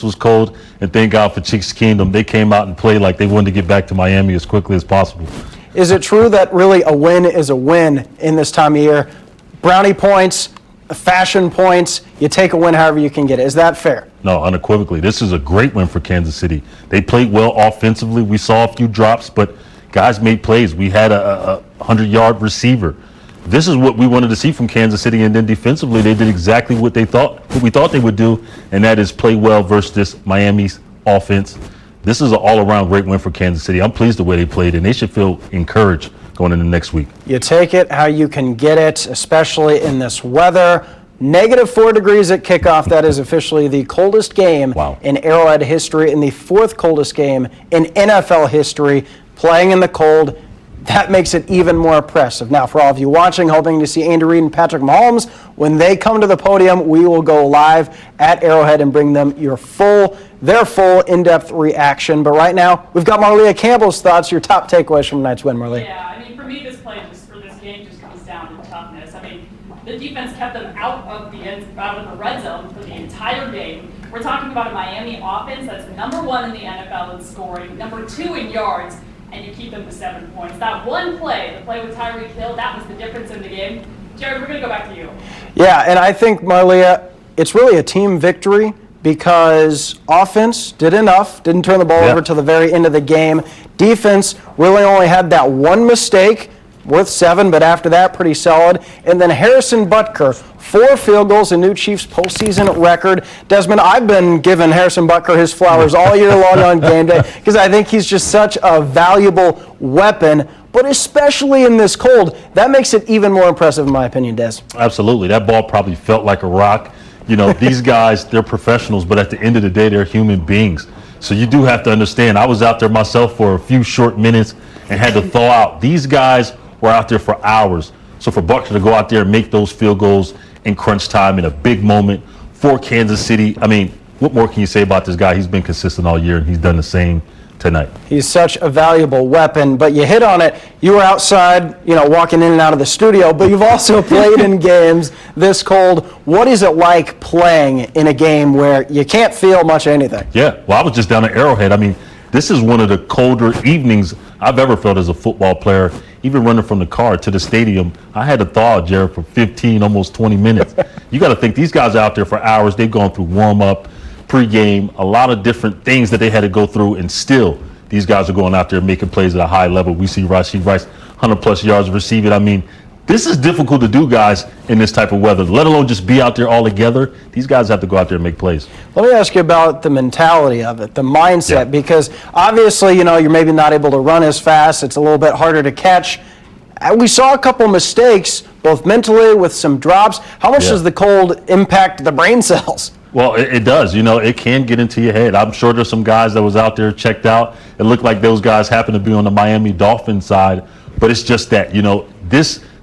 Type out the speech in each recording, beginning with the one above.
was cold, and thank God for Chiefs Kingdom. They came out and played like they wanted to get back to Miami as quickly as possible. Is it true that really a win is a win in this time of year? Brownie points, fashion points, you take a win however you can get it. Is that fair? No, unequivocally. This is a great win for Kansas City. They played well offensively. We saw a few drops, but guys made plays. We had a 100-yard receiver. This is what we wanted to see from Kansas City, and then defensively, they did exactly what we thought they would do, and that is play well versus this Miami's offense. This is an all-around great win for Kansas City. I'm pleased the way they played, and they should feel encouraged going into next week. You take it how you can get it, especially in this weather. -4 degrees at kickoff. That is officially the coldest game in Arrowhead history and the 4th coldest game in NFL history. Playing in the cold, that makes it even more impressive. Now, for all of you watching, hoping to see Andy Reid and Patrick Mahomes, when they come to the podium, we will go live at Arrowhead and bring them their full in-depth reaction. But right now, we've got Marlia Campbell's thoughts, your top takeaways from tonight's win, Marlia. Yeah, I mean, for me, this game just comes down to toughness. I mean, the defense kept them out of the red zone for the entire game. We're talking about a Miami offense that's #1 in the NFL in scoring, #2 in yards, and you keep them to 7 points. That one play, the play with Tyreek Hill, that was the difference in the game. Jared, we're going to go back to you. Yeah, and I think, Marlia, it's really a team victory because offense did enough, didn't turn the ball over to the very end of the game. Defense really only had that one mistake, worth 7, but after that, pretty solid. And then Harrison Butker, 4 field goals, a new Chiefs postseason record. Desmond, I've been giving Harrison Butker his flowers all year long on game day because I think he's just such a valuable weapon. But especially in this cold, that makes it even more impressive in my opinion, Des. Absolutely. That ball probably felt like a rock. You know, these guys, they're professionals, but at the end of the day, they're human beings. So you do have to understand, I was out there myself for a few short minutes and had to thaw out. These guys were out there for hours. So for Butker to go out there and make those field goals in crunch time in a big moment for Kansas City, I mean, what more can you say about this guy? He's been consistent all year, and he's done the same tonight. He's such a valuable weapon, but you hit on it. You were outside, walking in and out of the studio, but you've also played in games this cold. What is it like playing in a game where you can't feel much of anything? Yeah, well, I was just down at Arrowhead. I mean, this is one of the colder evenings I've ever felt as a football player. Even running from the car to the stadium, I had to thaw, Jared, for 15, almost 20 minutes. You got to think these guys are out there for hours. They've gone through warm-up, pregame, a lot of different things that they had to go through, and still these guys are going out there making plays at a high level. We see Rashee Rice, 100-plus yards receiving. I mean, this is difficult to do, guys, in this type of weather, let alone just be out there all together. These guys have to go out there and make plays. Let me ask you about the mentality of it, the mindset, because obviously, you're maybe not able to run as fast. It's a little bit harder to catch. We saw a couple mistakes, both mentally with some drops. How much does the cold impact the brain cells? Well, it does. It can get into your head. I'm sure there's some guys that was out there checked out. It looked like those guys happened to be on the Miami Dolphins side. But it's just that,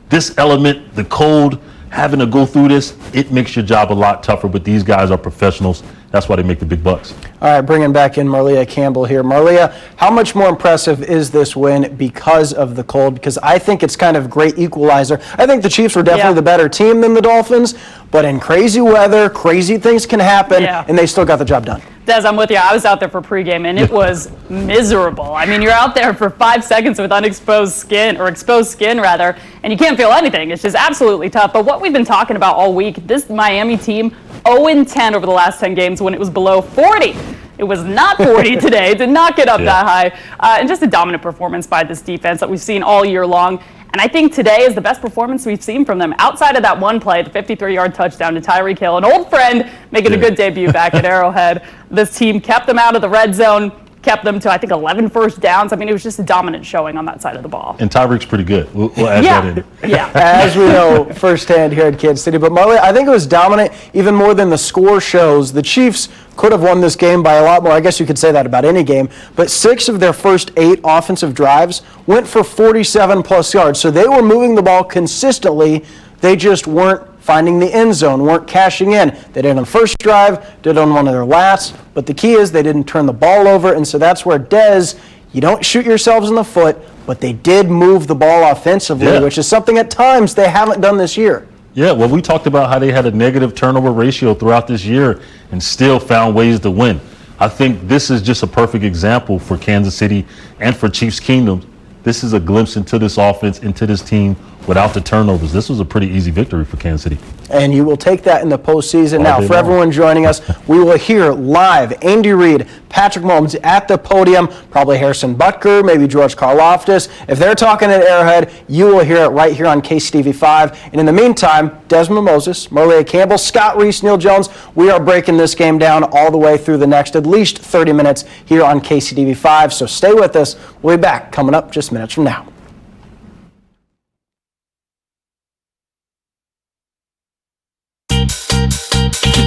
this element, the cold, having to go through this, it makes your job a lot tougher. But these guys are professionals. That's why they make the big bucks. All right, bringing back in Marlia Campbell here. Marlia, how much more impressive is this win because of the cold? Because I think it's kind of a great equalizer. I think the Chiefs were definitely the better team than the Dolphins, but in crazy weather, crazy things can happen, and they still got the job done. Des, I'm with you. I was out there for pregame, and it was miserable. I mean, you're out there for 5 seconds with exposed skin, rather, and you can't feel anything. It's just absolutely tough. But what we've been talking about all week, this Miami team, 0-10 over the last 10 games when it was below 40. It was not 40 today. Did not get up that high. And just a dominant performance by this defense that we've seen all year long. And I think today is the best performance we've seen from them outside of that one play, the 53-yard touchdown to Tyreek Hill, an old friend making a good debut back at Arrowhead. This team kept them out of the red zone, kept them to, I think, 11 first downs. I mean, it was just a dominant showing on that side of the ball. And Tyreek's pretty good. We'll add that in. As we know firsthand here at Kansas City. But Marley, I think it was dominant even more than the score shows. The Chiefs could have won this game by a lot more. I guess you could say that about any game. But 6 of their first 8 offensive drives went for 47-plus yards. So they were moving the ball consistently. They just weren't finding the end zone, weren't cashing in. They did on the first drive, did on one of their last, but the key is they didn't turn the ball over, and so that's where you don't shoot yourselves in the foot, but they did move the ball offensively, which is something at times they haven't done this year. Yeah, well, we talked about how they had a negative turnover ratio throughout this year and still found ways to win. I think this is just a perfect example for Kansas City and for Chiefs Kingdom. This is a glimpse into this offense, into this team without the turnovers. This was a pretty easy victory for Kansas City. And you will take that in the postseason. Now, for everyone joining us, we will hear live Andy Reid, Patrick Mahomes at the podium, probably Harrison Butker, maybe George Karlaftis. If they're talking at Arrowhead, you will hear it right here on KCTV5. And in the meantime, Desmond Moses, Marlia Campbell, Scott Reese, Neil Jones, we are breaking this game down all the way through the next at least 30 minutes here on KCTV5. So stay with us. We'll be back coming up just minutes from now.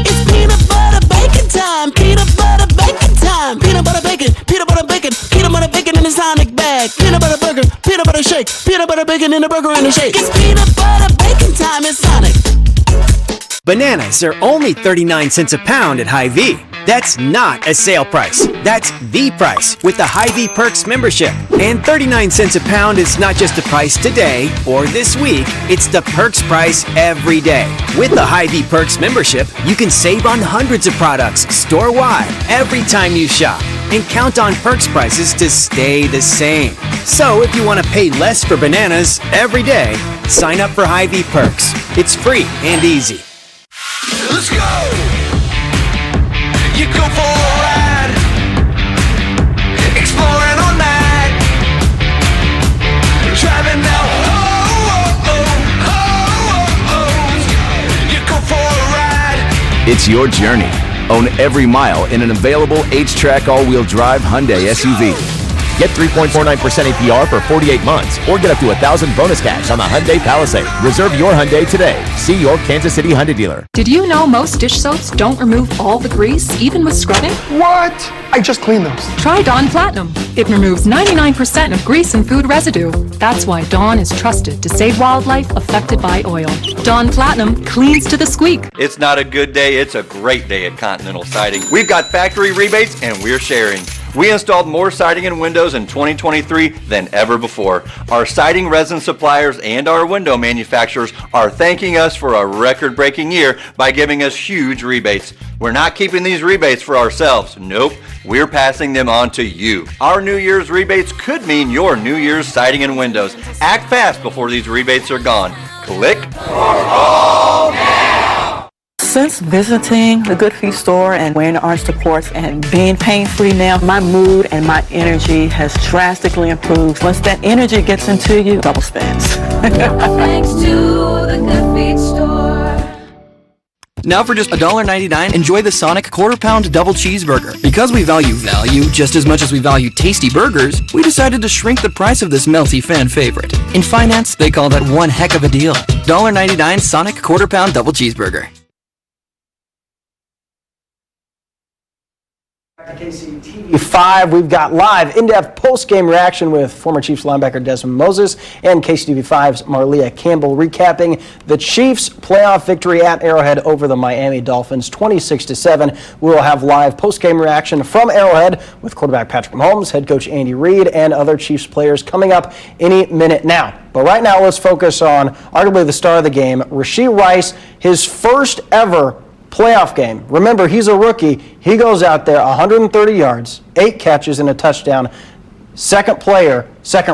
It's peanut butter bacon time. Peanut butter bacon time. Peanut butter bacon. Peanut butter bacon. Peanut butter bacon in a Sonic bag. Peanut butter burger. Peanut butter shake. Peanut butter bacon in a burger and a shake. It's peanut butter bacon time at Sonic. Bananas are only 39 cents a pound at Hy-Vee. That's not a sale price. That's the price with the Hy-Vee Perks membership. And 39 cents a pound is not just the price today or this week, it's the Perks price every day. With the Hy-Vee Perks membership, you can save on hundreds of products store-wide every time you shop and count on Perks prices to stay the same. So if you want to pay less for bananas every day, sign up for Hy-Vee Perks. It's free and easy. Let's go! You go for a ride, exploring all night, driving now, you go for a ride. It's your journey. Own every mile in an available H-Track all-wheel drive Hyundai SUV. Get 3.49% APR for 48 months or get up to $1,000 bonus cash on the Hyundai Palisade. Reserve your Hyundai today. See your Kansas City Hyundai dealer. Did you know most dish soaps don't remove all the grease, even with scrubbing? What? I just cleaned those. Try Dawn Platinum. It removes 99% of grease and food residue. That's why Dawn is trusted to save wildlife affected by oil. Dawn Platinum cleans to the squeak. It's not a good day, it's a great day at Continental Siding. We've got factory rebates and we're sharing. We installed more siding and windows in 2023 than ever before. Our siding resin suppliers and our window manufacturers are thanking us for a record-breaking year by giving us huge rebates. We're not keeping these rebates for ourselves. Nope, we're passing them on to you. Our New Year's rebates could mean your New Year's siding and windows. Act fast before these rebates are gone. Click or call now. Since visiting the Good Feet store and wearing the orange supports and being pain-free now, my mood and my energy has drastically improved. Once that energy gets into you, double spins. Thanks to the Good Feet store. Now for just $1.99, enjoy the Sonic quarter-pound double cheeseburger. Because we value just as much as we value tasty burgers, we decided to shrink the price of this melty fan favorite. In finance, they call that one heck of a deal. $1.99 Sonic quarter-pound double cheeseburger. KCTV5, we've got live in-depth post-game reaction with former Chiefs linebacker Desmond Moses and KCTV5's Marlia Campbell recapping the Chiefs' playoff victory at Arrowhead over the Miami Dolphins, 26-7. We will have live post-game reaction from Arrowhead with quarterback Patrick Mahomes, head coach Andy Reid, and other Chiefs players coming up any minute now. But right now, let's focus on arguably the star of the game, Rashee Rice, his first ever playoff game. Remember, he's a rookie. He goes out there 130 yards, 8 catches, and a touchdown. Second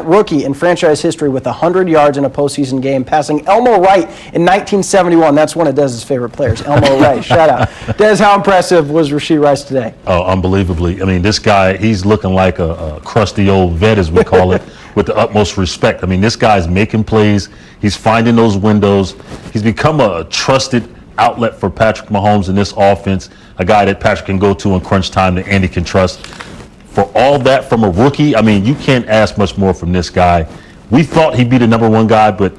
rookie in franchise history with 100 yards in a postseason game, passing Elmo Wright in 1971. That's one of Dez's favorite players, Elmo Wright. Shout out. Dez, how impressive was Rashee Rice today? Oh, unbelievably. I mean, this guy, he's looking like a crusty old vet, as we call it, with the utmost respect. I mean, this guy's making plays. He's finding those windows. He's become a trusted outlet for Patrick Mahomes in this offense, a guy that Patrick can go to in crunch time that Andy can trust. For all that from a rookie, I mean, you can't ask much more from this guy. We thought he'd be the number one guy, but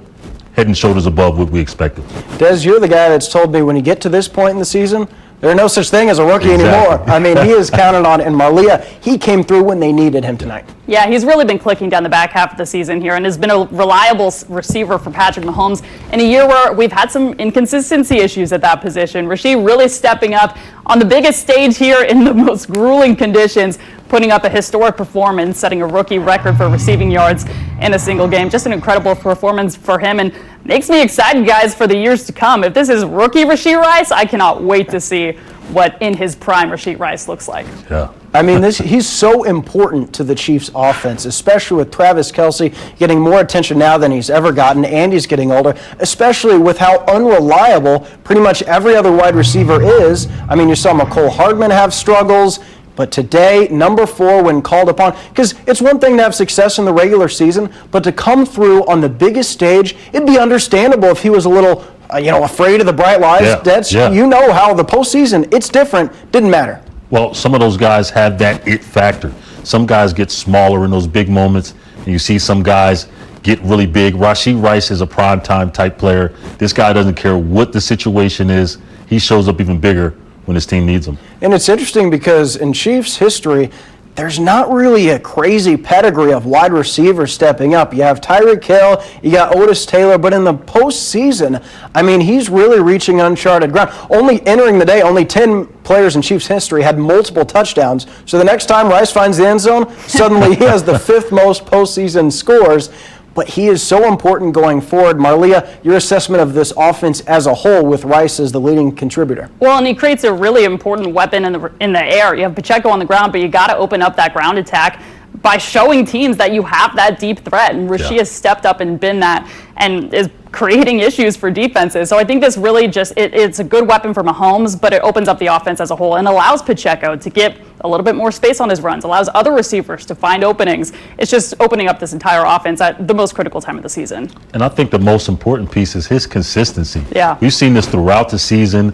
head and shoulders above what we expected. Des, you're the guy that's told me when you get to this point in the season, there's no such thing as a rookie anymore. I mean, he is counted on, and Marlia, he came through when they needed him tonight. Yeah, he's really been clicking down the back half of the season here and has been a reliable receiver for Patrick Mahomes in a year where we've had some inconsistency issues at that position. Rashee really stepping up on the biggest stage here in the most grueling conditions, putting up a historic performance, setting a rookie record for receiving yards in a single game. Just an incredible performance for him and makes me excited, guys, for the years to come. If this is rookie Rashee Rice, I cannot wait to see what in his prime Rashee Rice looks like. Yeah. I mean, he's so important to the Chiefs' offense, especially with Travis Kelce getting more attention now than he's ever gotten, and he's getting older, especially with how unreliable pretty much every other wide receiver is. I mean, you saw McCole Hardman have struggles, but today, number 4 when called upon, because it's one thing to have success in the regular season, but to come through on the biggest stage, it'd be understandable if he was a little, afraid of the bright lights. You know how the postseason, it's different, didn't matter. Well, some of those guys have that it factor. Some guys get smaller in those big moments, and you see some guys get really big. Rashee Rice is a primetime type player. This guy doesn't care what the situation is. He shows up even bigger when his team needs him. And it's interesting because in Chiefs history, there's not really a crazy pedigree of wide receivers stepping up. You have Tyreek Hill, you got Otis Taylor, but in the postseason, I mean, he's really reaching uncharted ground. Only entering the day, only 10 players in Chiefs history had multiple touchdowns. So the next time Rice finds the end zone, suddenly he has the 5th most postseason scores. But he is so important going forward. Marlia, your assessment of this offense as a whole with Rice as the leading contributor. Well, and he creates a really important weapon in the air. You have Pacheco on the ground, but you got to open up that ground attack by showing teams that you have that deep threat. And Rashee has stepped up and been that and is creating issues for defenses. So I think this really it's a good weapon for Mahomes, but it opens up the offense as a whole and allows Pacheco to get a little bit more space on his runs, allows other receivers to find openings. It's just opening up this entire offense at the most critical time of the season. And I think the most important piece is his consistency. Yeah. We've seen this throughout the season.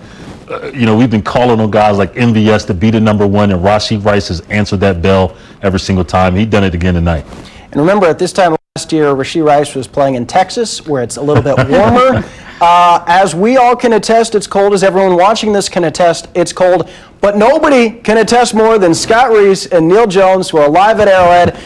We've been calling on guys like MVS to be the number 1, and Rashee Rice has answered that bell every single time. He's done it again tonight. And remember, at this time last year, Rashee Rice was playing in Texas, where it's a little bit warmer. As we all can attest, it's cold. As everyone watching this can attest, it's cold. But nobody can attest more than Scott Reese and Neil Jones, who are live at Arrowhead.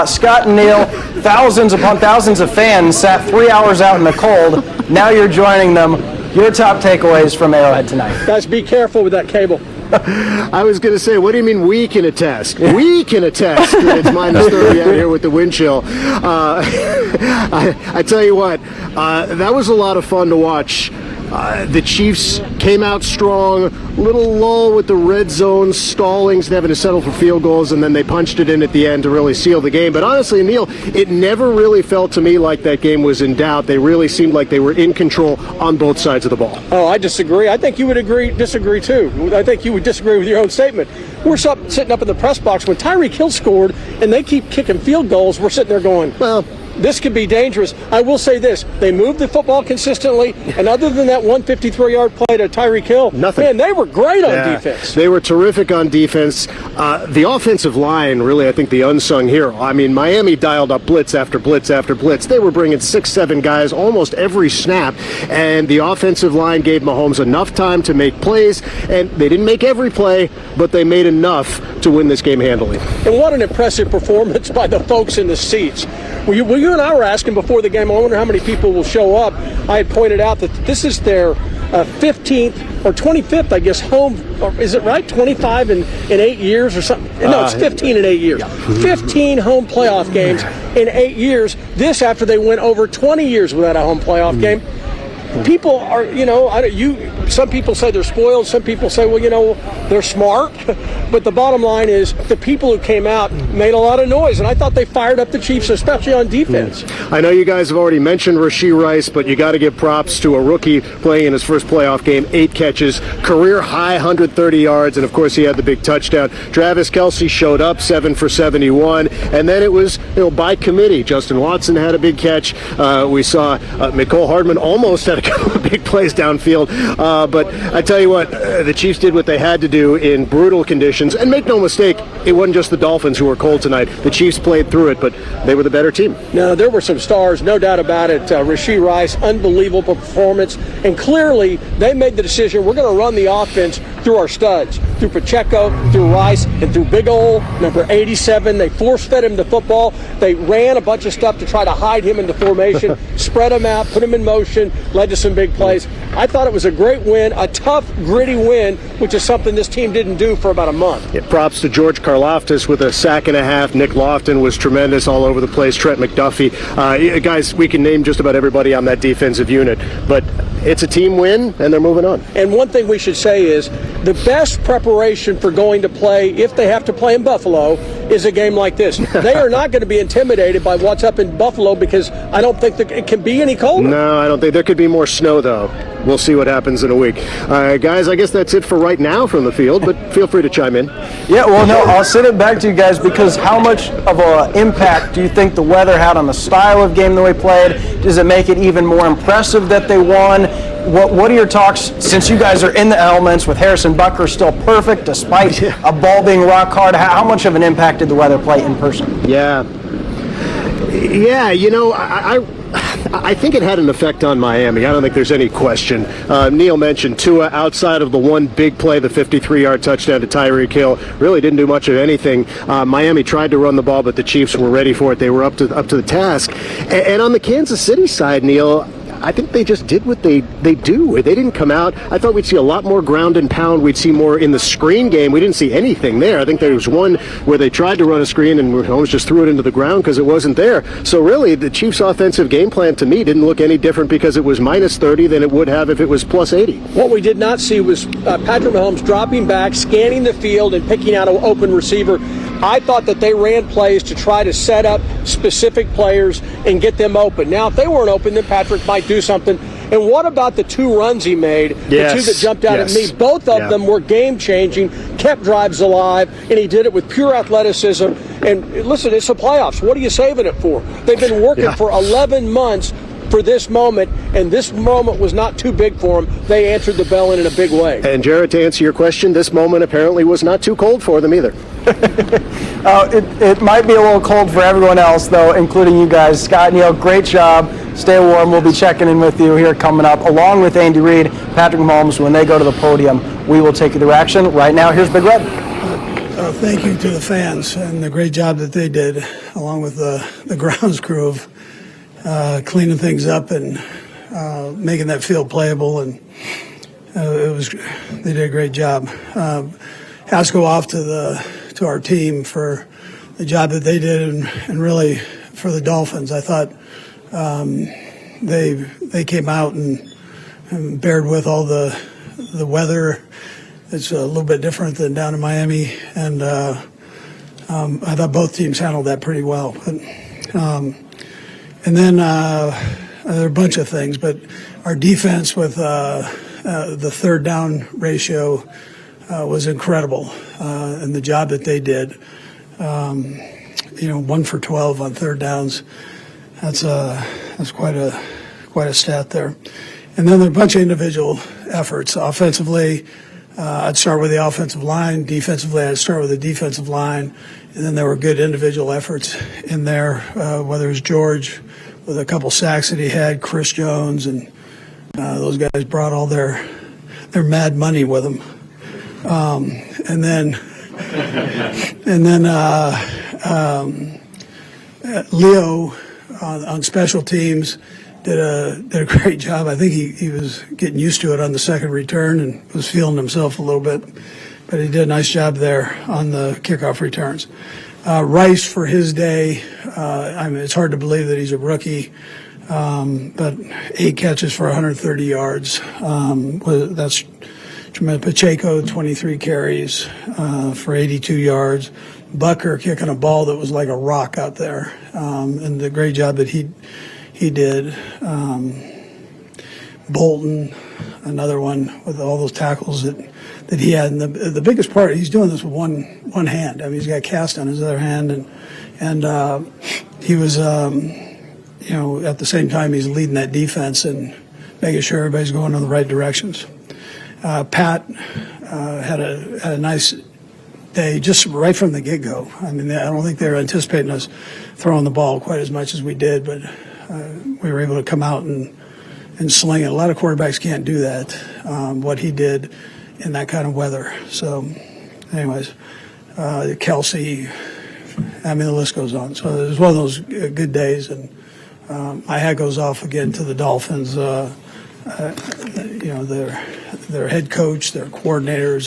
Scott and Neil, thousands upon thousands of fans sat 3 hours out in the cold. Now you're joining them. Your top takeaways from Arrowhead tonight. Guys, be careful with that cable. I was going to say, what do you mean we can attest? We can attest that it's -30 out here with the wind chill. I tell you what, that was a lot of fun to watch. The Chiefs came out strong, little lull with the red zone stallings, having to settle for field goals, and then they punched it in at the end to really seal the game. But honestly, Neil, it never really felt to me like that game was in doubt. They really seemed like they were in control on both sides of the ball. Oh, I disagree. I think you would disagree too. I think you would disagree with your own statement. We're sitting up in the press box when Tyreek Hill scored, and they keep kicking field goals. We're sitting there going, well, this could be dangerous. I will say this. They moved the football consistently, and other than that 153-yard play to Tyreek Hill, nothing. Man, they were great on defense. They were terrific on defense. The offensive line, really, I think the unsung hero. I mean, Miami dialed up blitz after blitz after blitz. They were bringing 6-7 guys almost every snap, and the offensive line gave Mahomes enough time to make plays, and they didn't make every play, but they made enough to win this game handily. And what an impressive performance by the folks in the seats. Well, you and I were asking before the game, I wonder how many people will show up. I had pointed out that this is their 15th or 25th, I guess, home, or is it right? 25 in 8 years or something? No, it's 15 in 8 years. 15 home playoff games in 8 years. This after they went over 20 years without a home playoff game. People are, some people say they're spoiled. Some people say, well, they're smart. But the bottom line is the people who came out made a lot of noise. And I thought they fired up the Chiefs, especially on defense. I know you guys have already mentioned Rashee Rice, but you got to give props to a rookie playing in his first playoff game, 8 catches, career high 130 yards. And, of course, he had the big touchdown. Travis Kelce showed up 7 for 71. And then it was, by committee. Justin Watson had a big catch. We saw McCole Hardman almost had a couple of big plays downfield. But I tell you what, the Chiefs did what they had to do in brutal conditions. And make no mistake, it wasn't just the Dolphins who were cold tonight. The Chiefs played through it, but they were the better team. No, there were some stars, no doubt about it. Rashee Rice, unbelievable performance. And clearly, they made the decision, we're going to run the offense through our studs, through Pacheco, through Rice, and through big ol' number 87. They force-fed him the football. They ran a bunch of stuff to try to hide him into formation, spread him out, put him in motion, led to some big plays. I thought it was a great win, a tough, gritty win, which is something this team didn't do for about a month. Yeah, props to George Karlaftis with a sack and a half. Nick Lofton was tremendous all over the place. Trent McDuffie. Guys, we can name just about everybody on that defensive unit, but it's a team win, and they're moving on. And one thing we should say is the best preparation for going to play, if they have to play in Buffalo, is a game like this. They are not going to be intimidated by what's up in Buffalo because I don't think that it can be any colder. No, I don't think. There could be more snow, though. We'll see what happens in a week. Guys, I guess that's it for right now from the field, but feel free to chime in. Yeah, well, no, I'll send it back to you guys because how much of an impact do you think the weather had on the style of game that we played? Does it make it even more impressive that they won? What are your talks, since you guys are in the elements with Harrison Butker still perfect despite a ball being rock hard, how much of an impact did the weather play in person? Yeah, I think it had an effect on Miami. I don't think there's any question. Neil mentioned Tua, outside of the one big play, the 53-yard touchdown to Tyreek Hill, really didn't do much of anything. Miami tried to run the ball, but the Chiefs were ready for it. They were up to the task. And on the Kansas City side, Neil, I think they just did what they do. They didn't come out. I thought we'd see a lot more ground and pound. We'd see more in the screen game. We didn't see anything there. I think there was one where they tried to run a screen and Mahomes just threw it into the ground because it wasn't there. So really, the Chiefs' offensive game plan to me didn't look any different because it was minus 30 than it would have if it was plus 80. What we did not see was Patrick Mahomes dropping back, scanning the field, and picking out an open receiver. I thought that they ran plays to try to set up specific players and get them open. Now, if they weren't open, then Patrick might do something. And what about the 2 runs he made, the 2 that jumped out at me? Both of them were game-changing, kept drives alive, and he did it with pure athleticism. And listen, it's the playoffs. What are you saving it for? They've been working for 11 months for this moment, and this moment was not too big for them. They answered the bell in a big way. And Jared, to answer your question, this moment apparently was not too cold for them either. It might be a little cold for everyone else, though, including you guys. Scott, Neil, great job. Stay warm. We'll be checking in with you here coming up, along with Andy Reid, Patrick Mahomes. When they go to the podium, we will take you the reaction. Right now, here's Big Red. Thank you to the fans and the great job that they did, along with the grounds crew of cleaning things up and making that field playable. And they did a great job. Has to go off to our team for the job that they did, and really for the Dolphins. I thought they came out and bared with all the weather. It's a little bit different than down in Miami, and I thought both teams handled that pretty well. But, and then there are a bunch of things, but our defense with the third down ratio was incredible, and the job that they did. 1 for 12 on third downs. That's quite a stat there. And then there are a bunch of individual efforts. Offensively, I'd start with the offensive line. Defensively, I'd start with the defensive line. And then there were good individual efforts in there, whether it was George with a couple sacks that he had, Chris Jones, and those guys brought all their mad money with them. And then Leo on special teams did a great job. I think he was getting used to it on the second return and was feeling himself a little bit, but he did a nice job there on the kickoff returns. Rice for his day, it's hard to believe that he's a rookie, but 8 catches for 130 yards. That's tremendous. Pacheco, 23 carries for 82 yards. Butker kicking a ball that was like a rock out there, and the great job that he did. Bolton, another one with all those tackles that he had. And the biggest part, he's doing this with one hand. I mean, he's got a cast on his other hand, and he was, at the same time, he's leading that defense and making sure everybody's going in the right directions. Pat had a nice day just right from the get-go. I mean, I don't think they were anticipating us throwing the ball quite as much as we did, but we were able to come out and sling it. A lot of quarterbacks can't do that, what he did in that kind of weather. So, anyways, Kelsey, I mean, the list goes on. So it was one of those good days, and my hat goes off again to the Dolphins. Their head coach, their coordinators,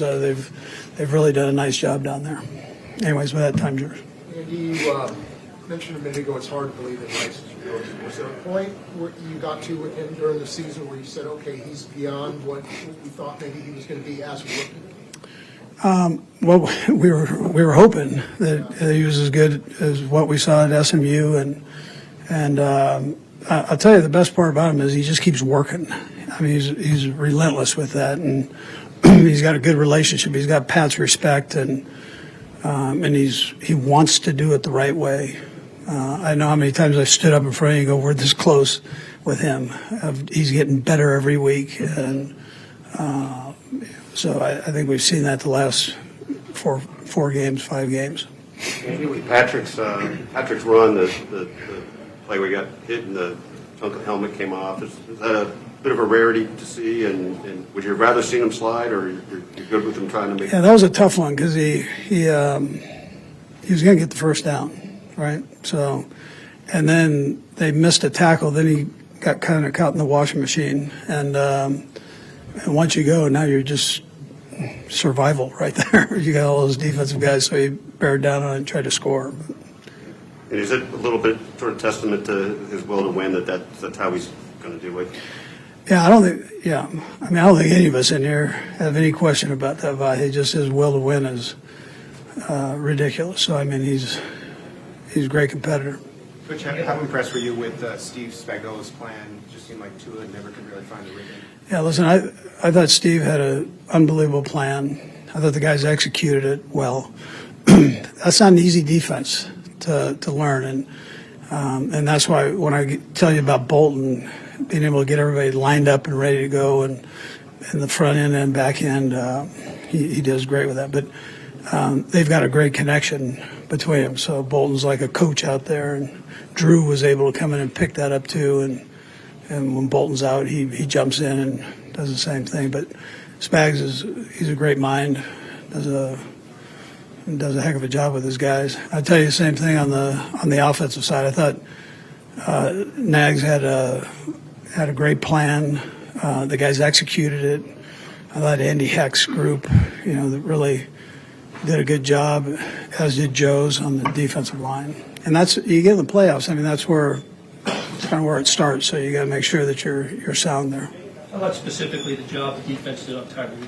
they've really done a nice job down there. Anyways, with that, time's yours. mentioned a minute ago it's hard to believe that Rice is a rookie. Was there a point where you got to with him during the season where you said, okay, he's beyond what we thought maybe he was going to be as a rookie? Well, we were hoping that he was as good as what we saw at SMU, and I'll tell you the best part about him is he just keeps working. I mean, he's relentless with that, and he's got a good relationship. He's got Pat's respect, and he wants to do it the right way. I know how many times I stood up in front of you and go, we're this close with him. He's getting better every week, and so I think we've seen that the last four games, 5 games. Andy, with Patrick's run, the play where he got hit and the chunk of the helmet came off, is that a bit of a rarity to see? And would you rather seen him slide, or you're good with him trying to make? Yeah, that was a tough one because he was going to get the first down, right? So, and then they missed a tackle. Then he got kind of caught in the washing machine, and once you go, now you're just survival right there. You got all those defensive guys, so he bared down on it and tried to score. And is it a little bit sort of testament to his will to win that's how he's going to do it? Yeah, I don't think any of us in here have any question about that. He just his will to win is ridiculous. So I mean, he's a great competitor. Coach, how impressed were you with Steve Spagnuolo's plan? It just seemed like Tua never could really find the rhythm. Yeah, listen, I thought Steve had an unbelievable plan. I thought the guys executed it well. That's not an easy defense to learn, and that's why when I tell you about Bolton being able to get everybody lined up and ready to go, and in the front end and back end, he does great with that. But they've got a great connection between them. So Bolton's like a coach out there, and Drew was able to come in and pick that up too. And when Bolton's out, he jumps in and does the same thing. But Spags he's a great mind, does a heck of a job with his guys. I tell you the same thing on the offensive side. I thought Nags had a great plan. The guys executed it. I thought Andy Heck's group, that really did a good job, as did Joe's on the defensive line. And you get in the playoffs. I mean, that's kind of where it starts. So you got to make sure that you're sound there. How about specifically the job the defense did on Tyreek?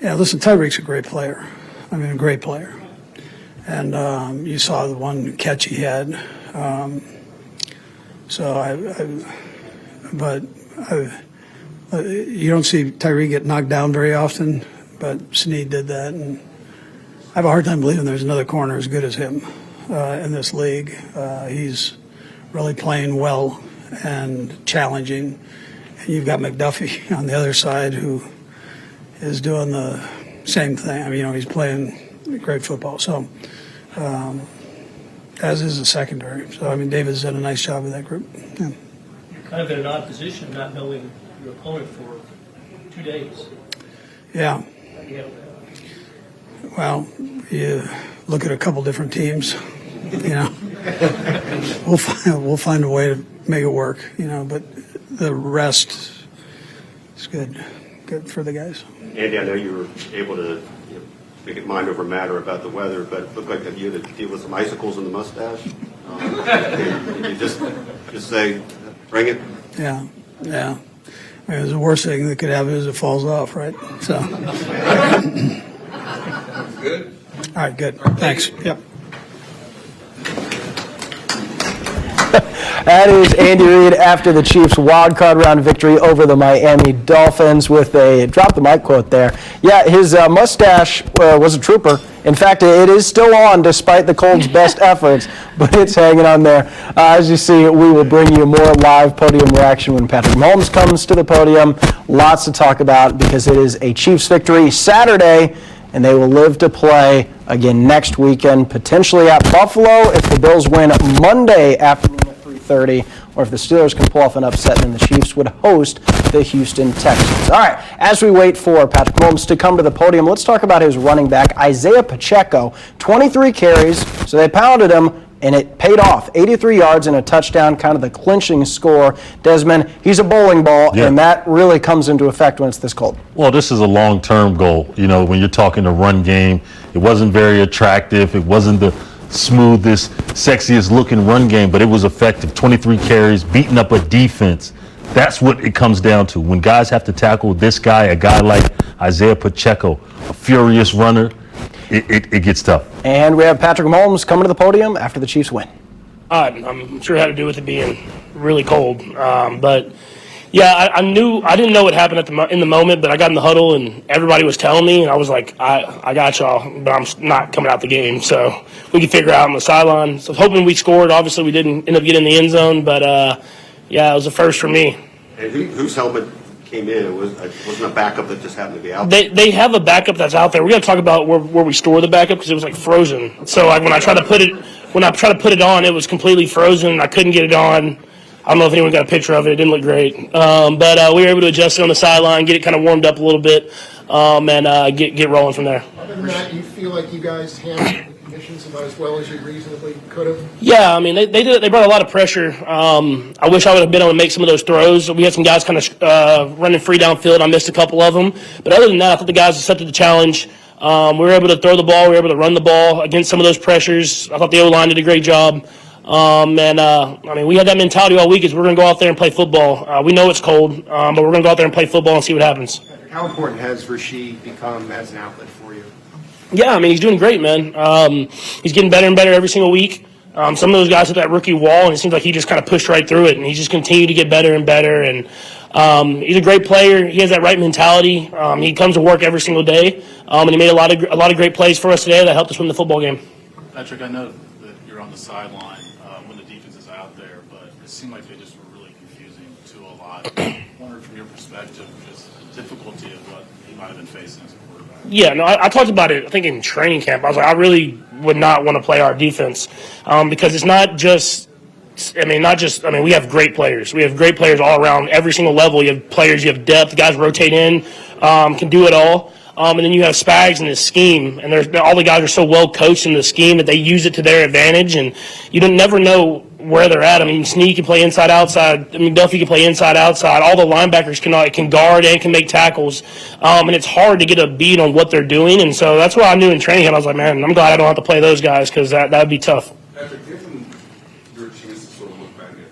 Yeah, listen, Tyreek's a great player. I mean, a great player. And you saw the one catch he had. But you don't see Tyreek get knocked down very often, but Snead did that. And I have a hard time believing there's another corner as good as him in this league. He's really playing well and challenging. And you've got McDuffie on the other side who is doing the same thing. I mean, he's playing great football. So, as is the secondary. So, I mean, David's done a nice job with that group. Yeah. You're kind of in an odd position not knowing your opponent for 2 days. Yeah. How do you handle that? Well, you look at a couple different teams. We'll find a way to make it work. But the rest is good for the guys. Andy, I know you were able to make it mind over matter about the weather, but it looked like that you had to deal with some icicles in the mustache. You just say, bring it. Yeah. I mean, the worst thing that could happen is it falls off, right? So. Good. All right, good. Thanks. Yep. That is Andy Reid after the Chiefs' wild card round victory over the Miami Dolphins with a drop the mic quote there. Yeah, his mustache was a trooper. In fact, it is still on despite the cold's best efforts, but it's hanging on there. As you see, we will bring you more live podium reaction when Patrick Mahomes comes to the podium. Lots to talk about because it is a Chiefs victory Saturday, and they will live to play again next weekend, potentially at Buffalo if the Bills win Monday afternoon at 3:30, or if the Steelers can pull off an upset, then the Chiefs would host the Houston Texans. All right, as we wait for Patrick Mahomes to come to the podium, let's talk about his running back, Isaiah Pacheco. 23 carries, so they pounded him, and it paid off. 83 yards and a touchdown, kind of the clinching score. Desmond, he's a bowling ball, and that really comes into effect when it's this cold. Well, this is a long-term goal. When you're talking the run game, it wasn't very attractive. It wasn't smoothest, sexiest looking run game, but it was effective. 23 carries, beating up a defense. That's what it comes down to. When guys have to tackle this guy, a guy like Isaiah Pacheco, a furious runner, it gets tough. And we have Patrick Mahomes coming to the podium after the Chiefs win. I'm sure it had to do with it being really cold. But yeah, I didn't know what happened in the moment, but I got in the huddle and everybody was telling me, and I was like, I got y'all, but I'm not coming out the game. So we could figure out on the sideline. So I was hoping we scored. Obviously, we didn't end up getting in the end zone, but yeah, it was a first for me. And whose helmet came in? It wasn't a backup that just happened to be out there. They have a backup that's out there. We're gonna talk about where we store the backup because it was like frozen. So like when I tried to put it on, it was completely frozen. I couldn't get it on. I don't know if anyone got a picture of it. It didn't look great, but we were able to adjust it on the sideline, get it kind of warmed up a little bit, and get rolling from there. Other than that, you feel like you guys handled the conditions about as well as you reasonably could have? Yeah, I mean they did. They brought a lot of pressure. I wish I would have been able to make some of those throws. We had some guys kind of running free downfield. I missed a couple of them, but other than that, I thought the guys accepted the challenge. We were able to throw the ball. We were able to run the ball against some of those pressures. I thought the O-line did a great job. I mean, we had that mentality all week is we're going to go out there and play football. We know it's cold, but we're going to go out there and play football and see what happens. How important has Rashee become as an outlet for you? Yeah, I mean, he's doing great, man. He's getting better and better every single week. Some of those guys hit that rookie wall, and it seems like he just kind of pushed right through it, and he just continued to get better and better. And he's a great player. He has that right mentality. He comes to work every single day, and he made a lot of great plays for us today that helped us win the football game. Patrick, I know that you're on the sideline when the defense is out there, but it seemed like they just were really confusing to a lot. I wondered from your perspective, just the difficulty of what he might have been facing as a quarterback. Yeah, no, I talked about it, I think, in training camp. I was like, I really would not want to play our defense because it's not just – we have great players. We have great players all around, every single level. You have players, you have depth, guys rotate in, can do it all. And then you have Spags in his scheme, and all the guys are so well coached in the scheme that they use it to their advantage, and you never know where they're at. I mean, Snead can play inside, outside. I mean, Duffy can play inside, outside. All the linebackers can guard and can make tackles, and it's hard to get a beat on what they're doing. And so that's what I knew in training camp. I was like, man, I'm glad I don't have to play those guys because that would be tough. Patrick, given your chance to sort of look back at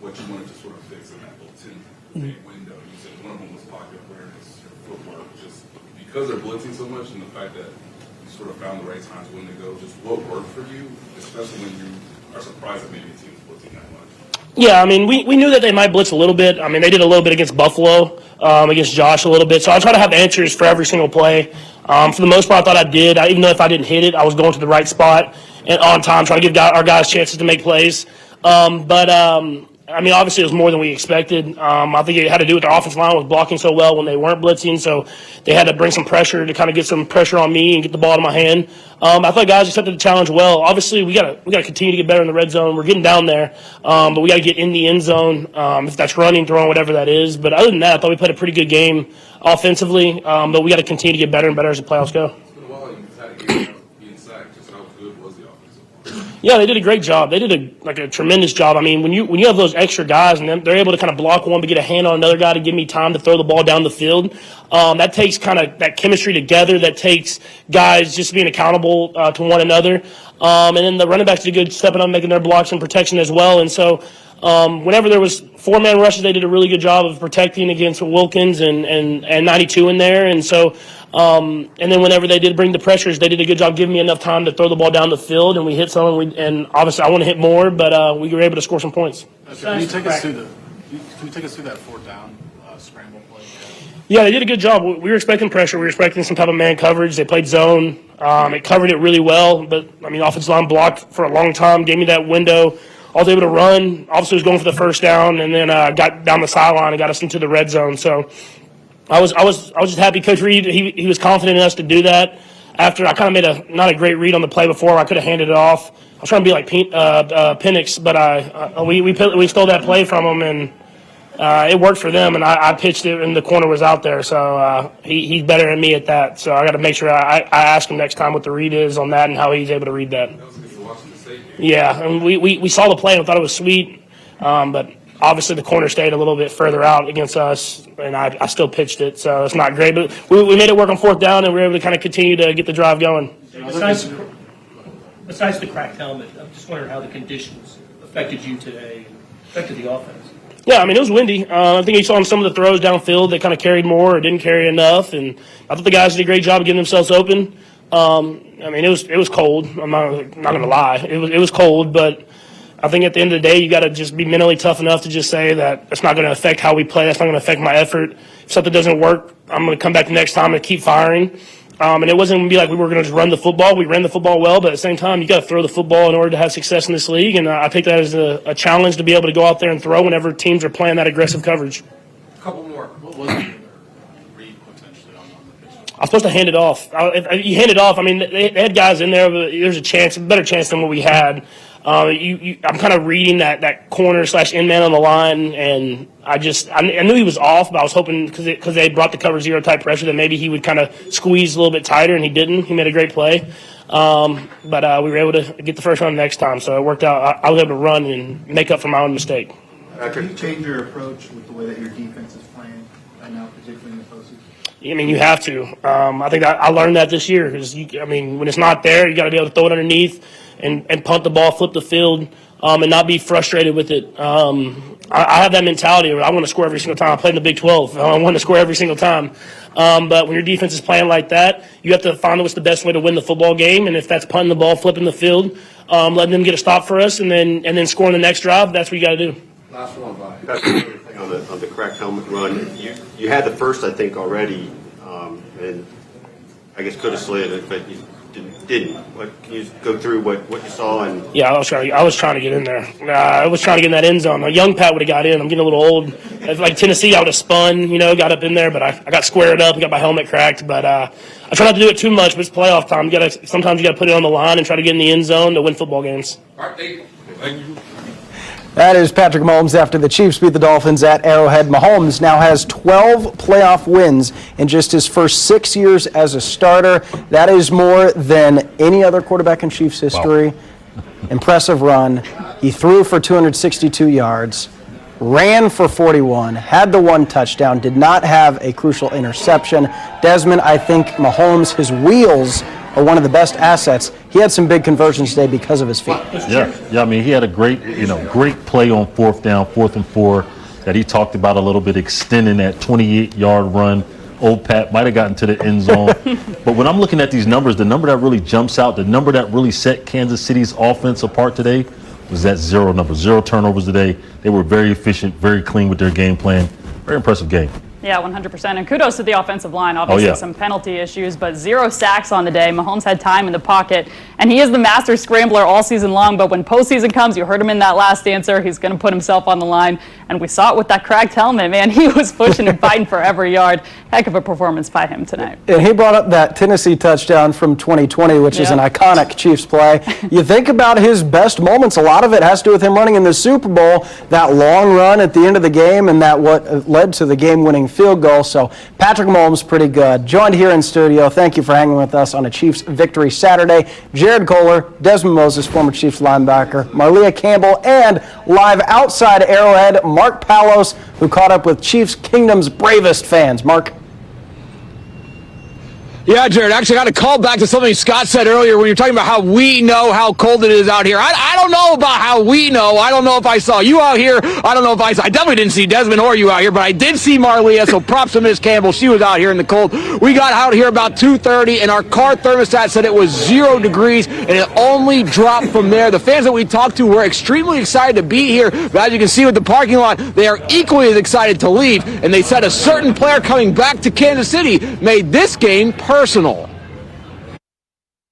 what you wanted to sort of fix in that little 10-day window, you said one of them was pocket awareness, your footwork, just because they're blitzing so much and the fact that you sort of found the right times when to go, just what worked for you, especially when you are surprised that maybe a team is blitzing that much? Yeah, I mean, we knew that they might blitz a little bit. I mean, they did a little bit against Buffalo, against Josh a little bit. So I try to have answers for every single play. For the most part, I thought I did. Even though if I didn't hit it, I was going to the right spot and on time, trying to give our guys chances to make plays. I mean, obviously it was more than we expected. I think it had to do with their offensive line was blocking so well when they weren't blitzing, so they had to bring some pressure to kind of get some pressure on me and get the ball in my hand. I thought guys accepted the challenge well. Obviously, we gotta continue to get better in the red zone. We're getting down there, but we got to get in the end zone. If that's running, throwing, whatever that is. But other than that, I thought we played a pretty good game offensively. But we got to continue to get better and better as the playoffs go. Yeah, they did a great job. They did a tremendous job. I mean, when you have those extra guys and they're able to kind of block one but get a hand on another guy to give me time to throw the ball down the field, that takes kind of that chemistry together. That takes guys just being accountable to one another. And then the running backs did a good stepping up, making their blocks and protection as well. And so whenever there was 4-man rushes, they did a really good job of protecting against Wilkins and 92 in there. And so and then whenever they did bring the pressures, they did a good job giving me enough time to throw the ball down the field, and we hit some, and obviously I want to hit more, but we were able to score some points. Can you take us through that fourth down scramble play? Yeah, they did a good job. We were expecting pressure. We were expecting some type of man coverage. They played zone. It covered it really well, but, I mean, offensive line blocked for a long time, gave me that window. I was able to run. Obviously, was going for the first down, and then got down the sideline and got us into the red zone. So I was just happy. Coach Reid, he was confident in us to do that. After I kind of made not a great read on the play before, I could have handed it off. I was trying to be like Penix, but we stole that play from him, and it worked for them. And I pitched it, and the corner was out there. So he's better than me at that. So I got to make sure I ask him next time what the read is on that and how he's able to read that. Yeah, and we saw the play and thought it was sweet, but obviously the corner stayed a little bit further out against us, and I still pitched it, so it's not great. But we made it work on fourth down, and we were able to kind of continue to get the drive going. besides the cracked helmet, I'm just wondering how the conditions affected you today and affected the offense. Yeah, I mean, it was windy. I think you saw on some of the throws downfield that kind of carried more or didn't carry enough, and I thought the guys did a great job of getting themselves open. I mean, it was cold. I'm not going to lie. It was cold, but I think at the end of the day, you got to just be mentally tough enough to just say that it's not going to affect how we play. That's not going to affect my effort. If something doesn't work, I'm going to come back the next time and keep firing. And it wasn't going to be like we were going to just run the football. We ran the football well, but at the same time, you got to throw the football in order to have success in this league. And I take that as a challenge to be able to go out there and throw whenever teams are playing that aggressive coverage. A couple more. What was it Reid potentially on the pitch? I was supposed to hand it off. If you hand it off, I mean, they had guys in there, but there's a better chance than what we had. I'm kind of reading that corner / in man on the line, and I knew he was off, but I was hoping because they brought the cover zero type pressure that maybe he would kind of squeeze a little bit tighter, and he didn't. He made a great play, but we were able to get the first run next time, so it worked out. I was able to run and make up for my own mistake. Have you changed your approach with the way that your defense is playing right now, particularly in the postseason? I mean, you have to. I think I learned that this year because, when it's not there, you got to be able to throw it underneath and punt the ball, flip the field, and not be frustrated with it. I have that mentality where I want to score every single time. I played in the Big 12. I want to score every single time. But when your defense is playing like that, you have to find what's the best way to win the football game. And if that's punting the ball, flipping the field, letting them get a stop for us, and then scoring the next drive, that's what you got to do. Last one, on the cracked helmet run, you had the first, I think, already, and I guess could have slid it, but you didn't. Can you go through what you saw? And yeah, I was trying to get in there. I was trying to get in that end zone. A young Pat would have got in. I'm getting a little old. If, like Tennessee, I would have spun, got up in there, but I got squared up and got my helmet cracked. But I try not to do it too much, but it's playoff time. Sometimes you got to put it on the line and try to get in the end zone to win football games. All right, thank you. That is Patrick Mahomes after the Chiefs beat the Dolphins at Arrowhead. Mahomes now has 12 playoff wins in just his first 6 years as a starter. That is more than any other quarterback in Chiefs history. Wow. Impressive run. He threw for 262 yards, ran for 41, had the one touchdown, did not have a crucial interception. Desmond, I think Mahomes, his wheels are one of the best assets. He had some big conversions today because of his feet. Yeah. I mean, he had a great play on 4th down, 4th and 4, that he talked about a little bit, extending that 28-yard run. Old Pat might have gotten to the end zone. But when I'm looking at these numbers, the number that really jumps out, the number that really set Kansas City's offense apart today was that 0 number. 0 turnovers today. They were very efficient, very clean with their game plan. Very impressive game. Yeah, 100%. And kudos to the offensive line. Obviously, some penalty issues, but 0 sacks on the day. Mahomes had time in the pocket, and he is the master scrambler all season long. But when postseason comes, you heard him in that last answer, he's going to put himself on the line. And we saw it with that cracked helmet, man. He was pushing and fighting for every yard. Heck of a performance by him tonight. And he brought up that Tennessee touchdown from 2020, which is an iconic Chiefs play. You think about his best moments, a lot of it has to do with him running in the Super Bowl, that long run at the end of the game, and that what led to the game-winning field goal. So Patrick Mahomes, pretty good. Joined here in studio, thank you for hanging with us on a Chiefs victory Saturday, Jared Kohler, Desmond Moses, former Chiefs linebacker, Marlia Campbell, and live outside Arrowhead, Mark Palos, who caught up with Chiefs Kingdom's bravest fans. Mark? Yeah, Jared, actually, I got to call back to something Scott said earlier when you're talking about how we know how cold it is out here. I don't know about how we know. I don't know if I saw you out here. I don't know if I definitely didn't see Desmond or you out here, but I did see Marlia, so props to Miss Campbell. She was out here in the cold. We got out here about 2:30, and our car thermostat said it was 0 degrees, and it only dropped from there. The fans that we talked to were extremely excited to be here, but as you can see with the parking lot, they are equally as excited to leave, and they said a certain player coming back to Kansas City made this game personal.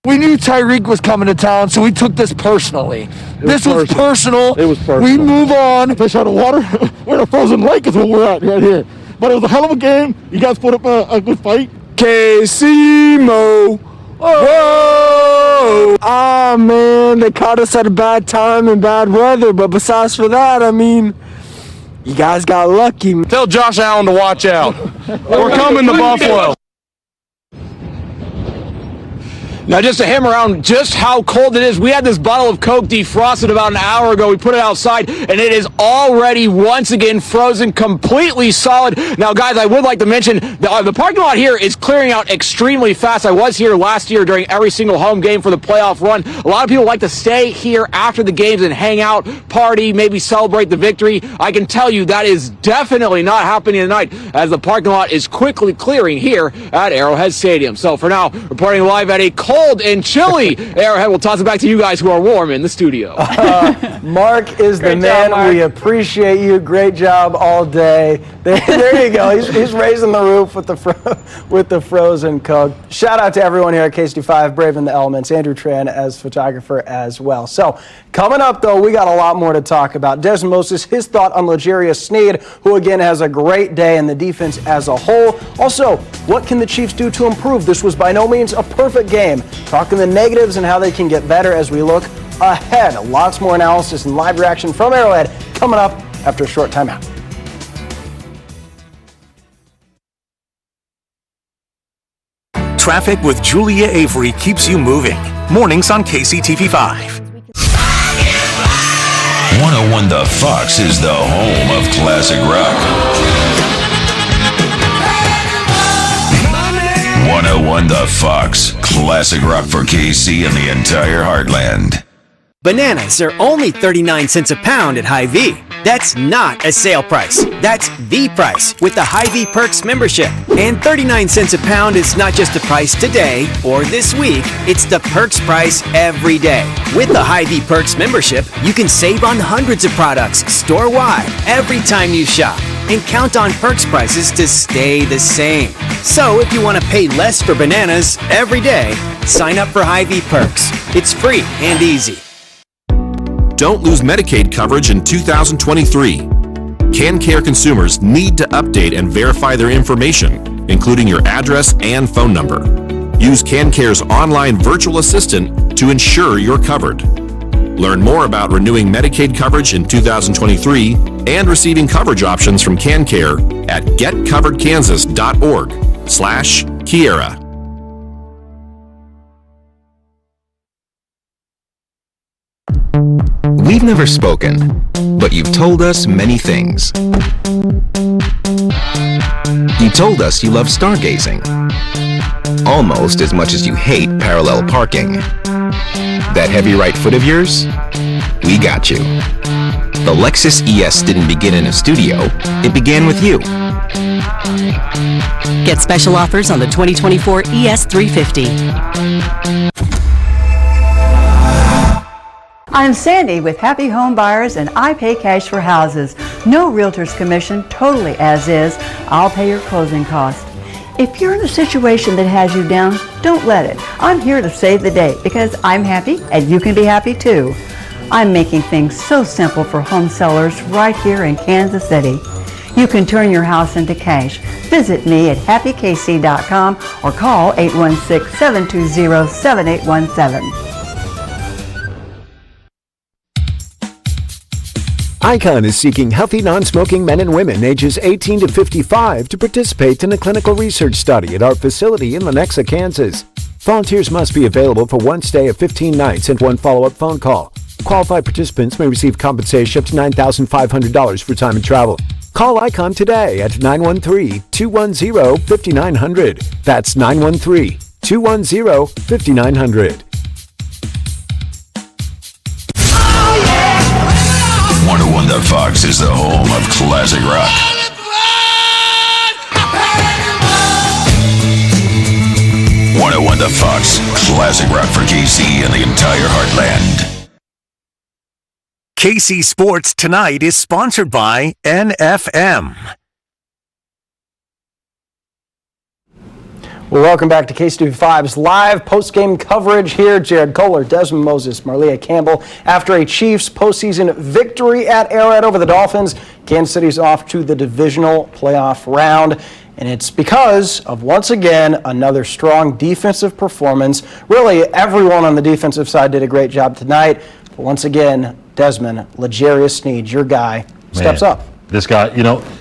We knew Tyreek was coming to town, so we took this personally. This was personal. It was personal. We move on. Fish out of water. We're in a frozen lake is what we're at right here. But it was a hell of a game. You guys put up a good fight. Casimo. Whoa! Ah, man, they caught us at a bad time and bad weather. But besides for that, I mean, you guys got lucky. Tell Josh Allen to watch out. We're coming to Buffalo. Now, just to hammer around just how cold it is, we had this bottle of Coke defrosted about an hour ago. We put it outside, and it is already once again frozen completely solid. Now, guys, I would like to mention the parking lot here is clearing out extremely fast. I was here last year during every single home game for the playoff run. A lot of people like to stay here after the games and hang out, party, maybe celebrate the victory. I can tell you that is definitely not happening tonight, as the parking lot is quickly clearing here at Arrowhead Stadium. So for now, reporting live at a cold and chilly Arrowhead, we'll toss it back to you guys who are warm in the studio. Mark is the man. We appreciate you. Great job all day. There you go. He's raising the roof with the frozen Coke. Shout out to everyone here at KC5, braving the elements. Andrew Tran as photographer as well. So coming up, though, we got a lot more to talk about. Desmond Moses, his thought on L'Jarius Sneed, who again has a great day, and the defense as a whole. Also, what can the Chiefs do to improve? This was by no means a perfect game. Talking the negatives and how they can get better as we look ahead. Lots more analysis and live reaction from Arrowhead coming up after a short timeout. Traffic with Julia Avery keeps you moving. Mornings on KCTV5. 101 The Fox is the home of classic rock. 101 The Fox, classic rock for KC and the entire heartland. Bananas are only 39 cents a pound at Hy-Vee. That's not a sale price. That's the price with the Hy-Vee Perks membership. And 39 cents a pound is not just the price today or this week, it's the Perks price every day. With the Hy-Vee Perks membership, you can save on hundreds of products store-wide every time you shop. And count on Perks prices to stay the same. So if you want to pay less for bananas every day, sign up for Hy-Vee Perks. It's free and easy. Don't lose Medicaid coverage in 2023. CanCare consumers need to update and verify their information, including your address and phone number. Use CanCare's online virtual assistant to ensure you're covered. Learn more about renewing Medicaid coverage in 2023 and receiving coverage options from CanCare at getcoveredkansas.org/Kiera. We've never spoken, but you've told us many things. You told us you love stargazing, almost as much as you hate parallel parking. That heavy right foot of yours? We got you. The Lexus ES didn't begin in a studio, it began with you. Get special offers on the 2024 ES350. I'm Sandy with Happy Home Buyers, and I pay cash for houses. No realtor's commission, totally as is. I'll pay your closing costs. If you're in a situation that has you down, don't let it. I'm here to save the day because I'm happy and you can be happy too. I'm making things so simple for home sellers right here in Kansas City. You can turn your house into cash. Visit me at happykc.com or call 816-720-7817. Icon is seeking healthy, non-smoking men and women ages 18 to 55 to participate in a clinical research study at our facility in Lenexa, Kansas. Volunteers must be available for one stay of 15 nights and one follow-up phone call. Qualified participants may receive compensation up to $9,500 for time and travel. Call Icon today at 913-210-5900. That's 913-210-5900. 101 The Fox is the home of classic rock. 101 The Fox, classic rock for KC and the entire heartland. KC Sports Tonight is sponsored by NFM. Well, welcome back to KC5's live post-game coverage here. Jared Kohler, Desmond Moses, Marlia Campbell. After a Chiefs postseason victory at Arrowhead over the Dolphins, Kansas City's off to the divisional playoff round. And it's because of, once again, another strong defensive performance. Really, everyone on the defensive side did a great job tonight. But once again, Desmond, L'Jarius Sneed, your guy, steps up. This guy,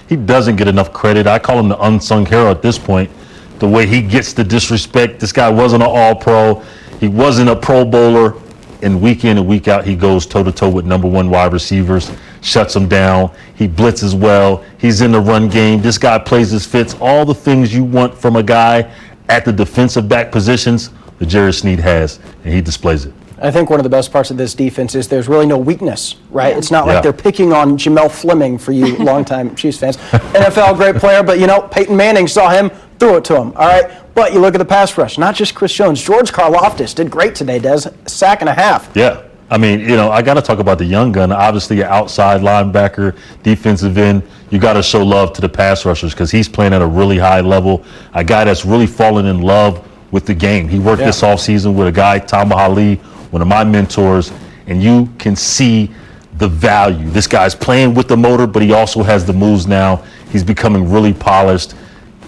he doesn't get enough credit. I call him the unsung hero at this point. The way he gets the disrespect. This guy wasn't an all-pro. He wasn't a Pro Bowler, and week in and week out, he goes toe-to-toe with number one wide receivers, shuts them down. He blitzes well. He's in the run game. This guy plays his fits. All the things you want from a guy at the defensive back positions, the Jerry Sneed has, and he displays it. I think one of the best parts of this defense is there's really no weakness, right? It's not like they're picking on Jamel Fleming for you longtime Chiefs fans. NFL great player, but Peyton Manning saw him, threw it to him, all right? But you look at the pass rush, not just Chris Jones. George Karlaftis did great today, Des. Sack and a half. Yeah. I mean, I got to talk about the young gun. Obviously, an outside linebacker, defensive end. You got to show love to the pass rushers because he's playing at a really high level. A guy that's really fallen in love with the game. He worked this offseason with a guy, Tom Ali, one of my mentors, and you can see the value. This guy's playing with the motor, but he also has the moves now. He's becoming really polished,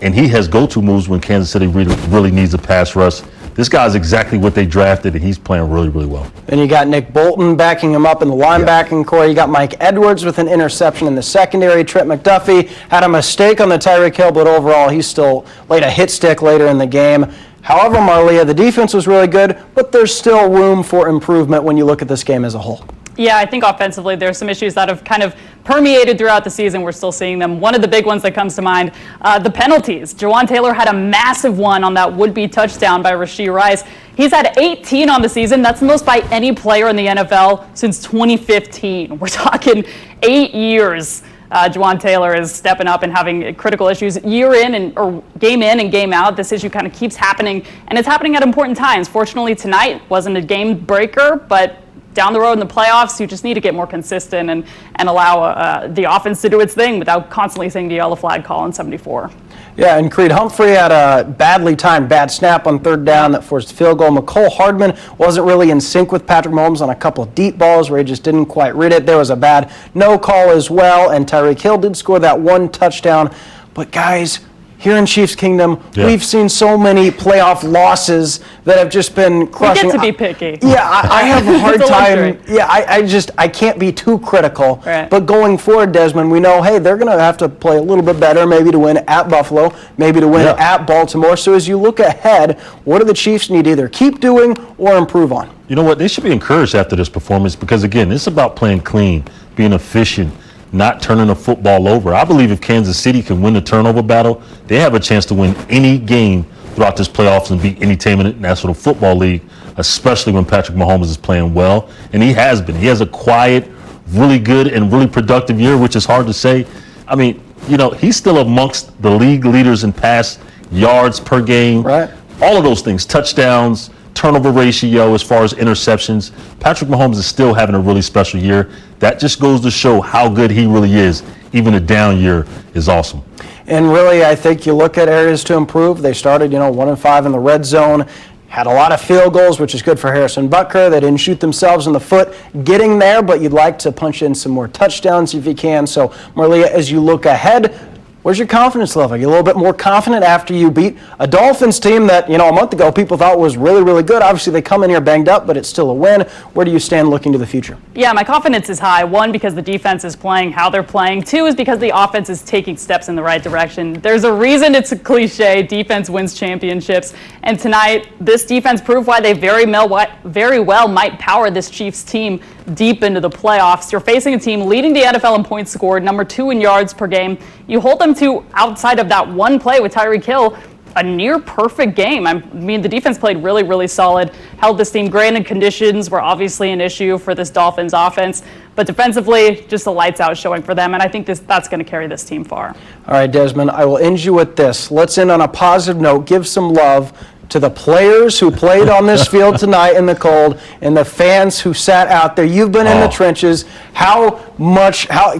and he has go-to moves when Kansas City really needs a pass rush. This guy's exactly what they drafted, and he's playing really, really well. Then you got Nick Bolton backing him up in the linebacking core. You got Mike Edwards with an interception in the secondary. Trent McDuffie had a mistake on the Tyreek Hill, but overall he still laid a hit stick later in the game. However, Marlia, the defense was really good, but there's still room for improvement when you look at this game as a whole. Yeah, I think offensively there's some issues that have kind of permeated throughout the season. We're still seeing them. One of the big ones that comes to mind, the penalties. Jawan Taylor had a massive one on that would-be touchdown by Rashee Rice. He's had 18 on the season. That's the most by any player in the NFL since 2015. We're talking 8 years. Jawan Taylor is stepping up and having critical issues year in or game in and game out. This issue kind of keeps happening, and it's happening at important times. Fortunately, tonight wasn't a game breaker, but down the road in the playoffs, you just need to get more consistent and allow the offense to do its thing without constantly seeing the yellow flag call in 74. Yeah, and Creed Humphrey had a badly timed bad snap on third down that forced a field goal. McCole Hardman wasn't really in sync with Patrick Mahomes on a couple of deep balls where he just didn't quite read it. There was a bad no call as well, and Tyreek Hill did score that one touchdown. But guys, here in Chiefs Kingdom, we've seen so many playoff losses that have just been crushing. We get to be picky. Yeah, I have a hard time. Yeah, I can't be too critical. Right. But going forward, Desmond, we know, hey, they're going to have to play a little bit better, maybe to win at Buffalo, maybe to win at Baltimore. So as you look ahead, what do the Chiefs need to either keep doing or improve on? You know what? They should be encouraged after this performance because, again, it's about playing clean, being efficient, not turning the football over. I believe if Kansas City can win the turnover battle, they have a chance to win any game throughout this playoffs and beat any team in the National Football League, especially when Patrick Mahomes is playing well. And he has been. He has a quiet, really good, and really productive year, which is hard to say. I mean, he's still amongst the league leaders in pass yards per game. Right. All of those things, touchdowns, turnover ratio, as far as interceptions. Patrick Mahomes is still having a really special year. That just goes to show how good he really is. Even a down year is awesome. And really, I think you look at areas to improve. They started, 1-5 in the red zone, had a lot of field goals, which is good for Harrison Butker. They didn't shoot themselves in the foot getting there, but you'd like to punch in some more touchdowns if you can. So, Marlia, as you look ahead, where's your confidence level? Are you a little bit more confident after you beat a Dolphins team that, a month ago people thought was really, really good? Obviously, they come in here banged up, but it's still a win. Where do you stand looking to the future? Yeah, my confidence is high. One, because the defense is playing how they're playing. Two, is because the offense is taking steps in the right direction. There's a reason it's a cliche. Defense wins championships. And tonight, this defense proved why they very well might power this Chiefs team deep into the playoffs. You're facing a team leading the NFL in points scored, number 2 in yards per game. You hold them to, outside of that one play with Tyreek Hill, a near perfect game. I mean, the defense played really, really solid, held this team. Granted, conditions were obviously an issue for this Dolphins offense, but defensively, just a lights out showing for them, and I think that's going to carry this team far. All right, Desmond, I will end you with this. Let's end on a positive note. Give some love to the players who played on this field tonight in the cold and the fans who sat out there. You've been in the trenches. How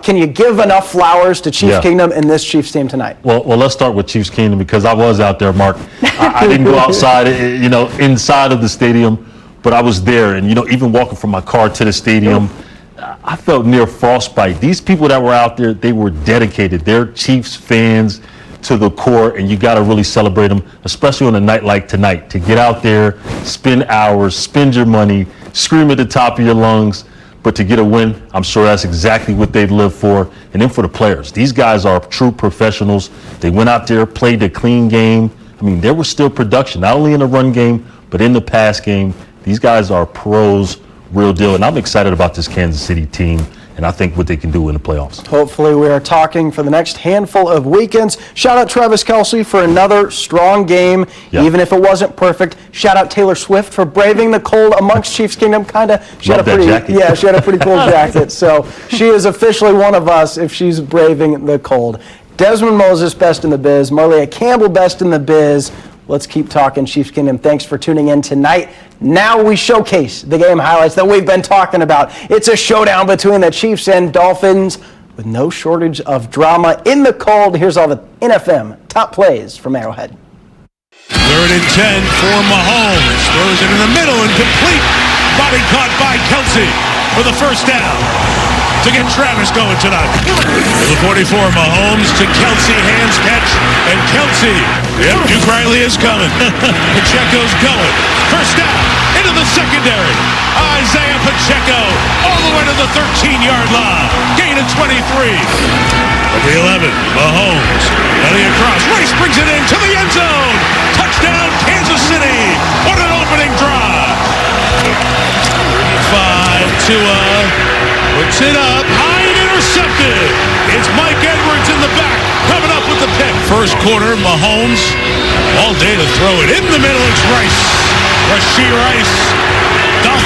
can you give enough flowers to Chiefs Kingdom and this Chiefs team tonight? Well, let's start with Chiefs Kingdom because I was out there, Mark. I didn't go outside, inside of the stadium, but I was there. And, even walking from my car to the stadium, I felt near frostbite. These people that were out there, they were dedicated. They're Chiefs fans to the core, and you got to really celebrate them, especially on a night like tonight, to get out there, spend hours, spend your money, scream at the top of your lungs, but to get a win, I'm sure that's exactly what they'd live for. And then for the players, these guys are true professionals. They went out there, played a clean game. I mean, there was still production, not only in the run game, but in the pass game, these guys are pros, real deal. And I'm excited about this Kansas City team, and I think what they can do in the playoffs. Hopefully we are talking for the next handful of weekends. Shout out Travis Kelce for another strong game, even if it wasn't perfect. Shout out Taylor Swift for braving the cold amongst Chiefs Kingdom. She had a pretty cool jacket. So she is officially one of us if she's braving the cold. Desmond Moses, best in the biz. Marlia Campbell, best in the biz. Let's keep talking Chiefs Kingdom. Thanks for tuning in tonight. Now we showcase the game highlights that we've been talking about. It's a showdown between the Chiefs and Dolphins with no shortage of drama in the cold. Here's all the NFM top plays from Arrowhead. 3rd and 10 for Mahomes. Throws it in the middle and complete. Body caught by Kelce for the first down to get Travis going tonight. The 44, Mahomes to Kelce, hands catch, and Kelce. Yep, Duke Riley is coming. Pacheco's going. First down, into the secondary. Isaiah Pacheco all the way to the 13-yard line. Gain of 23. From the 11, Mahomes running across. Rice brings it into the end zone. Touchdown, Kansas City. What an opening drive. 5, Tua puts it up, high and intercepted. It's Mike Edwards in the back, coming up with the pick. First quarter, Mahomes all day to throw it in the middle. It's Rice. Rashee Rice. Dolphins